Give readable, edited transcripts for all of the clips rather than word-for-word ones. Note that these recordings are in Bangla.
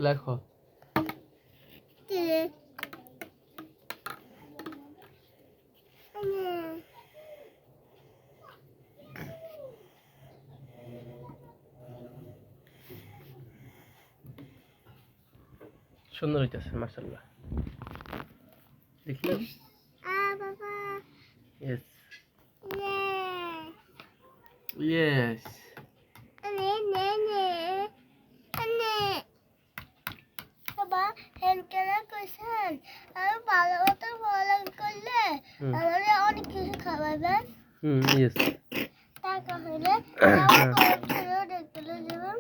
লেখো সুন্দর হইতেছে মাশাআল্লাহ দেখি yes yes বাবা হেলকেরা কইছেন আর ভালো মতো ফলো করলে আমাদের অনেক কিছু খাওয়াবেন yes টাকা হইলে আমার করে দেখতে যাবেন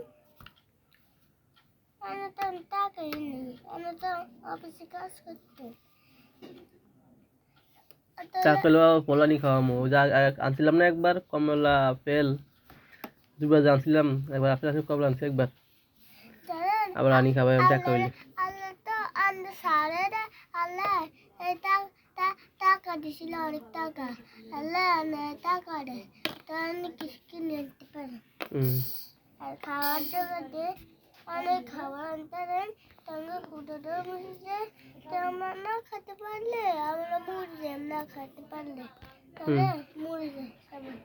আমি তো টাকাই নেই আমি তো অফিসে কাজ করতে চাকল পোলানি খাওয়ামো যা আনছিলাম না একবার কমলা আপেল দুবার আনছিলাম একবার আপেল আছে কমলা আনছি একবার আবার আনি খাওয়াই টাকা হইলে আল্লাহ তো আন্দ সারে আল্লাহ এটা টাকা দিছিল অনেক টাকা আল্লাহ আমি টাকা দে তো আমি কিছু কিনে নিতে পারি আর খাওয়ার জন্য অনেক খাবার আনতে দেন সঙ্গে কুটোটা বসেছে তো আমার না খেতে পারলে আমরা মরে যাই না খেতে পারলে তাহলে মরে যাই সবাই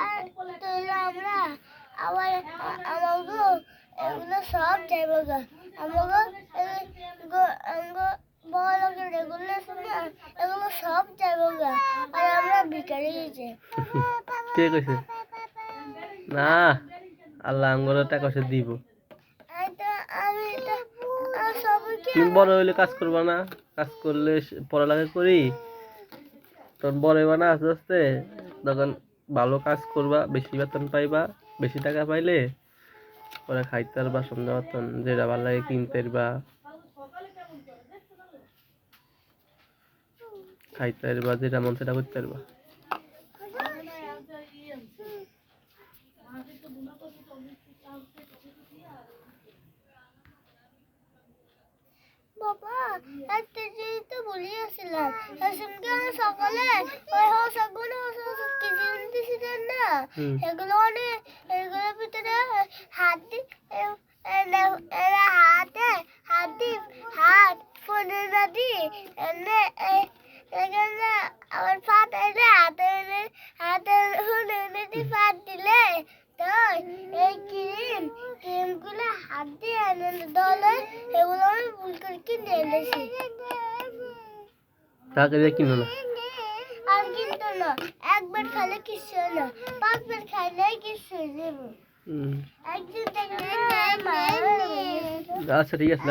আর তাহলে আমরা আবার আমাকে এগুলো সব যাইব গা আমাকে বড় লোকের রেগুলেশন এগুলো সব যাইব গা আর আমরা ভিখারি হয়েছে কে কইছে না আল্লাহ আঙ্গুর টাকা সে দিব তুমি বড় হইলে কাজ করবা না কাজ করলে পড়ালেখা করি তখন বড় হইবা না আস্তে আস্তে তখন ভালো কাজ করবা বেশি বেতন পাইবা বেশি টাকা পাইলে পরে খাইতে পারবা সন্ধ্যা মতন যেটা ভালো লাগে কিনতে পারবা খাইতে পারবা যেটা মন সেটা করতে পারবা বাবা একটা জিনিস তো ভুলিয়েছিলাম সেদিনকে আমি সকালে ওই হসাগুলো কিছু দিয়েছিলেন না এগুলোর ভিতরে হাত ফোনে না দিয়ে এখানে আমার পাতাইলে হাতে পাত দিলে তো এই ক্রিমগুলো হাত দিয়ে এনে দলে এগুলো আমি ভুল করে কিনে এনেছি টাকা দিয়ে কিনো না আর কিন্তু না একবার খাইলে কিছু না 5 বার খাইলে কিছু দেব একদিন দেখলে আচ্ছা ঠিক আছে